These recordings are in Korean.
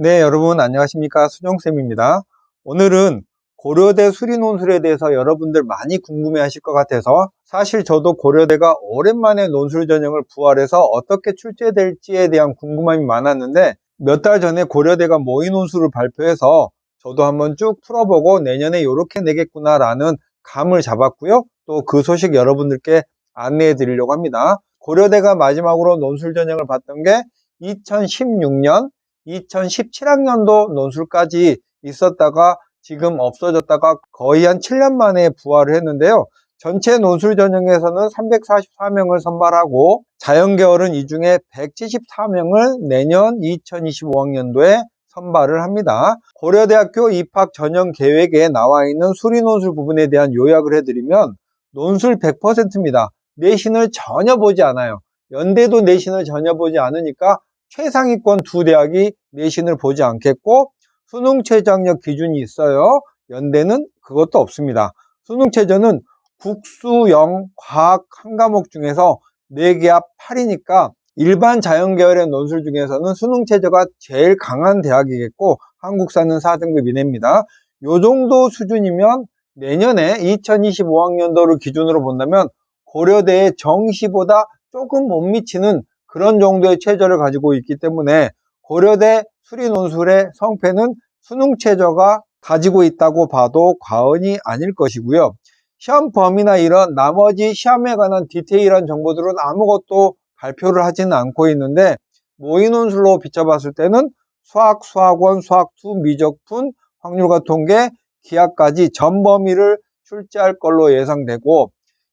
네, 여러분 안녕하십니까? 수정쌤입니다. 오늘은 고려대 수리논술에 대해서 여러분들 많이 궁금해 하실 것 같아서 사실 저도 고려대가 오랜만에 논술 전형을 부활해서 어떻게 출제될지에 대한 궁금함이 많았는데 몇 달 전에 고려대가 모의 논술을 발표해서 저도 한번 쭉 풀어보고 내년에 이렇게 내겠구나 라는 감을 잡았고요. 또 그 소식 여러분들께 안내해 드리려고 합니다. 고려대가 마지막으로 논술 전형을 봤던 게 2016년 2017학년도 논술까지 있었다가 지금 없어졌다가 거의 한 7년 만에 부활을 했는데요. 전체 논술 전형에서는 344명을 선발하고 자연계열은 이 중에 174명을 내년 2025학년도에 선발을 합니다. 고려대학교 입학 전형 계획에 나와 있는 수리논술 부분에 대한 요약을 해드리면 논술 100%입니다. 내신을 전혀 보지 않아요. 연대도 내신을 전혀 보지 않으니까 최상위권 두 대학이 내신을 보지 않겠고 수능 최저학력 기준이 있어요. 연대는 그것도 없습니다. 수능 최저는 국수, 영, 과학 한 과목 중에서 4개 합 8이니까 일반 자연계열의 논술 중에서는 수능 최저가 제일 강한 대학이겠고 한국사는 4등급 이내입니다. 요 정도 수준이면 내년에 2025학년도를 기준으로 본다면 고려대의 정시보다 조금 못 미치는 그런 정도의 최저를 가지고 있기 때문에 고려대 수리논술의 성패는 수능 최저가 가지고 있다고 봐도 과언이 아닐 것이고요. 시험 범위나 이런 나머지 시험에 관한 디테일한 정보들은 아무것도 발표를 하지는 않고 있는데 모의 논술로 비춰봤을 때는 수학, 수학원, 수학2, 미적분, 확률과 통계, 기하까지 전 범위를 출제할 걸로 예상되고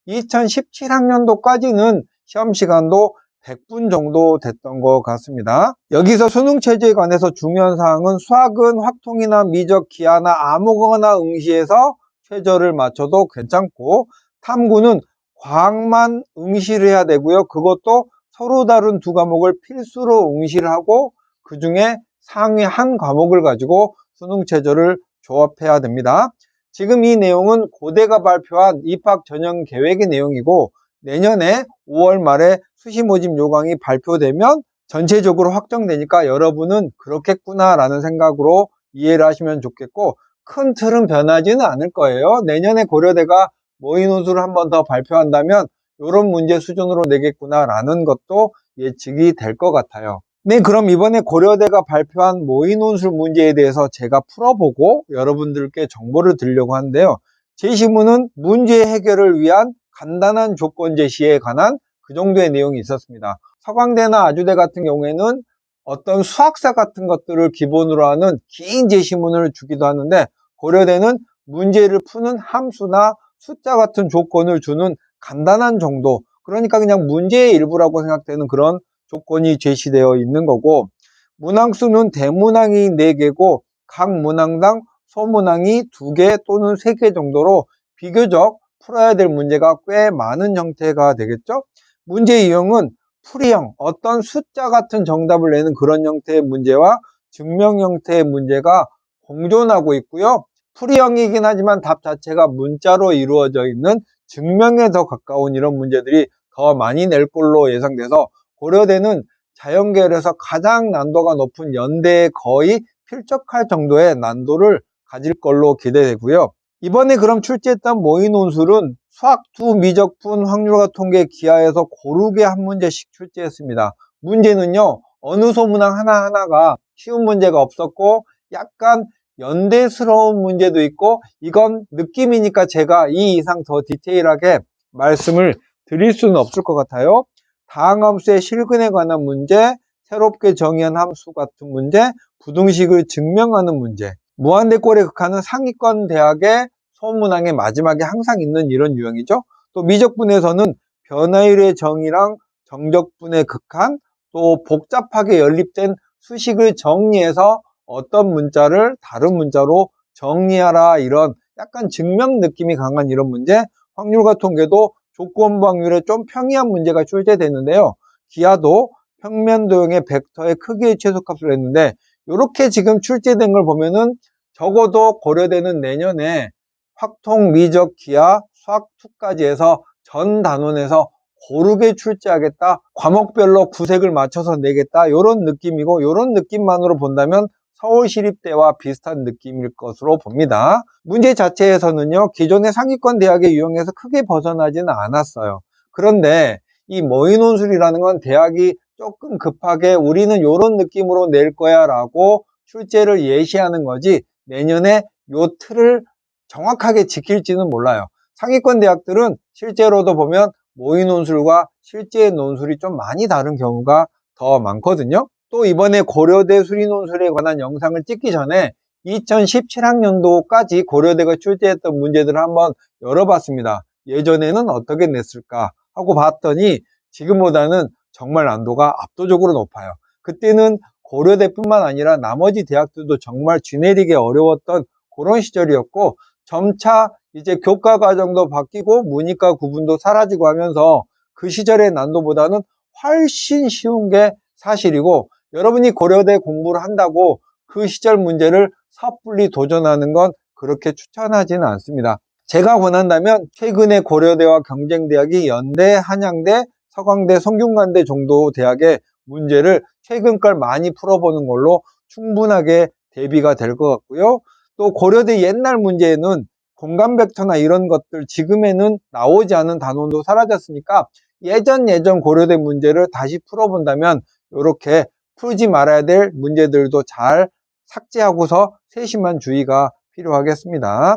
2017학년도까지는 시험 시간도 100분 정도 됐던 것 같습니다. 여기서 수능 체제에 관해서 중요한 사항은 수학은 확통이나 미적, 기하나 아무거나 응시해서 최저를 맞춰도 괜찮고 탐구는 과학만 응시를 해야 되고요. 그것도 서로 다른 두 과목을 필수로 응시를 하고 그 중에 상위 한 과목을 가지고 수능 최저를 조합해야 됩니다. 지금 이 내용은 고대가 발표한 입학 전형 계획의 내용이고 내년에 5월 말에 수시 모집 요강이 발표되면 전체적으로 확정되니까 여러분은 그렇겠구나 라는 생각으로 이해를 하시면 좋겠고 큰 틀은 변하지는 않을 거예요. 내년에 고려대가 모의 논술을 한 번 더 발표한다면 이런 문제 수준으로 내겠구나 라는 것도 예측이 될 것 같아요. 네, 그럼 이번에 고려대가 발표한 모의 논술 문제에 대해서 제가 풀어보고 여러분들께 정보를 드리려고 하는데요. 제시문은 문제 해결을 위한 간단한 조건 제시에 관한 그 정도의 내용이 있었습니다. 서강대나 아주대 같은 경우에는 어떤 수학사 같은 것들을 기본으로 하는 긴 제시문을 주기도 하는데 고려대는 문제를 푸는 함수나 숫자 같은 조건을 주는 간단한 정도, 그러니까 그냥 문제의 일부라고 생각되는 그런 조건이 제시되어 있는 거고, 문항수는 대문항이 4개고 각 문항당 소문항이 2개 또는 3개 정도로 비교적 풀어야 될 문제가 꽤 많은 형태가 되겠죠. 문제 유형은 풀이형, 어떤 숫자 같은 정답을 내는 그런 형태의 문제와 증명 형태의 문제가 공존하고 있고요. 풀이형이긴 하지만 답 자체가 문자로 이루어져 있는 증명에 더 가까운 이런 문제들이 더 많이 낼 걸로 예상돼서 고려대는 자연계열에서 가장 난도가 높은 연대에 거의 필적할 정도의 난도를 가질 걸로 기대되고요. 이번에 그럼 출제했던 모의 논술은 수학2, 미적분, 확률과 통계, 기하에서 고르게 한 문제씩 출제했습니다. 문제는요, 어느 소문항 하나하나가 쉬운 문제가 없었고 약간 연대스러운 문제도 있고 이건 느낌이니까 제가 이 이상 더 디테일하게 말씀을 드릴 수는 없을 것 같아요. 다항함수의 실근에 관한 문제, 새롭게 정의한 함수 같은 문제, 부등식을 증명하는 문제, 무한대꼴에 극하는 상위권 대학의 소문항의 마지막에 항상 있는 이런 유형이죠. 또 미적분에서는 변화율의 정의랑 정적분의 극한, 또 복잡하게 연립된 수식을 정리해서 어떤 문자를 다른 문자로 정리하라, 이런 약간 증명 느낌이 강한 이런 문제, 확률과 통계도 조건부 확률에 좀 평이한 문제가 출제됐는데요. 기하도 평면 도형의 벡터의 크기의 최소값을 했는데 이렇게 지금 출제된 걸 보면은 적어도 고려대는 내년에 확통, 미적, 기하, 수학2까지 해서 전 단원에서 고르게 출제하겠다, 과목별로 구색을 맞춰서 내겠다, 이런 느낌이고 이런 느낌만으로 본다면 서울시립대와 비슷한 느낌일 것으로 봅니다. 문제 자체에서는요, 기존의 상위권 대학의 유형에서 크게 벗어나지는 않았어요. 그런데 이 모의논술이라는 건 대학이 조금 급하게 우리는 이런 느낌으로 낼 거야 라고 출제를 예시하는 거지, 내년에 요 틀을 정확하게 지킬지는 몰라요. 상위권 대학들은 실제로도 보면 모의 논술과 실제 논술이 좀 많이 다른 경우가 더 많거든요. 또 이번에 고려대 수리 논술에 관한 영상을 찍기 전에 2017학년도까지 고려대가 출제했던 문제들을 한번 열어봤습니다. 예전에는 어떻게 냈을까 하고 봤더니 지금보다는 정말 난도가 압도적으로 높아요. 그때는 고려대뿐만 아니라 나머지 대학들도 정말 쥐내리게 어려웠던 그런 시절이었고, 점차 이제 교과 과정도 바뀌고 문이과 구분도 사라지고 하면서 그 시절의 난도보다는 훨씬 쉬운 게 사실이고, 여러분이 고려대 공부를 한다고 그 시절 문제를 섣불리 도전하는 건 그렇게 추천하지는 않습니다. 제가 권한다면 최근에 고려대와 경쟁대학이 연대, 한양대, 서강대, 성균관대 정도 대학의 문제를 최근 걸 많이 풀어보는 걸로 충분하게 대비가 될 것 같고요. 또 고려대 옛날 문제에는 공간 벡터나 이런 것들 지금에는 나오지 않은 단원도 사라졌으니까 예전 고려대 문제를 다시 풀어본다면 이렇게 풀지 말아야 될 문제들도 잘 삭제하고서 세심한 주의가 필요하겠습니다.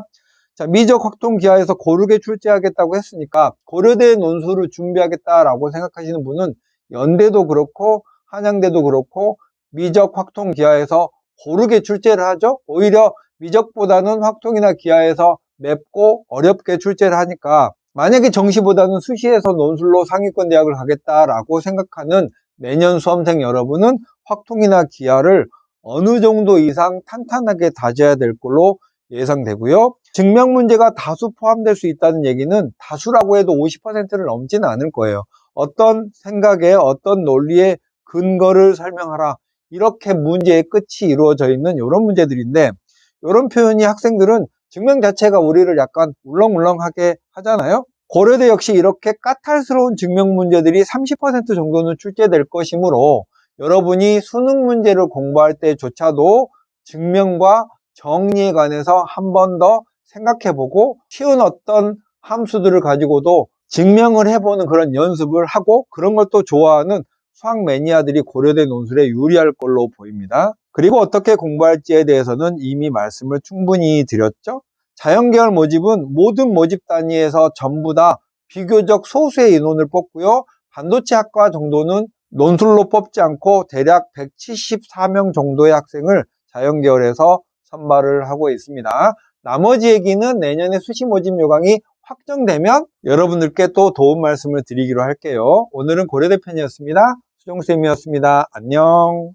자, 미적 확통 기하에서 고르게 출제하겠다고 했으니까 고려대 논술을 준비하겠다라고 생각하시는 분은 연대도 그렇고 한양대도 그렇고 미적 확통 기하에서 고르게 출제를 하죠. 오히려 미적보다는 확통이나 기하에서 맵고 어렵게 출제를 하니까, 만약에 정시보다는 수시에서 논술로 상위권 대학을 가겠다라고 생각하는 내년 수험생 여러분은 확통이나 기하를 어느 정도 이상 탄탄하게 다져야 될 걸로 예상되고요. 증명 문제가 다수 포함될 수 있다는 얘기는 다수라고 해도 50%를 넘지는 않을 거예요. 어떤 생각에 어떤 논리의 근거를 설명하라, 이렇게 문제의 끝이 이루어져 있는 이런 문제들인데, 이런 표현이 학생들은 증명 자체가 우리를 약간 울렁울렁하게 하잖아요. 고려대 역시 이렇게 까탈스러운 증명 문제들이 30% 정도는 출제될 것이므로 여러분이 수능 문제를 공부할 때조차도 증명과 정리에 관해서 한 번 더 생각해보고 쉬운 어떤 함수들을 가지고도 증명을 해보는 그런 연습을 하고, 그런 걸 또 좋아하는 수학 매니아들이 고려대 논술에 유리할 걸로 보입니다. 그리고 어떻게 공부할지에 대해서는 이미 말씀을 충분히 드렸죠. 자연계열 모집은 모든 모집 단위에서 전부 다 비교적 소수의 인원을 뽑고요. 반도체학과 정도는 논술로 뽑지 않고 대략 174명 정도의 학생을 자연계열에서 선발을 하고 있습니다. 나머지 얘기는 내년에 수시 모집 요강이 확정되면 여러분들께 또 도움 말씀을 드리기로 할게요. 오늘은 고려대 편이었습니다. 수정쌤이었습니다. 안녕.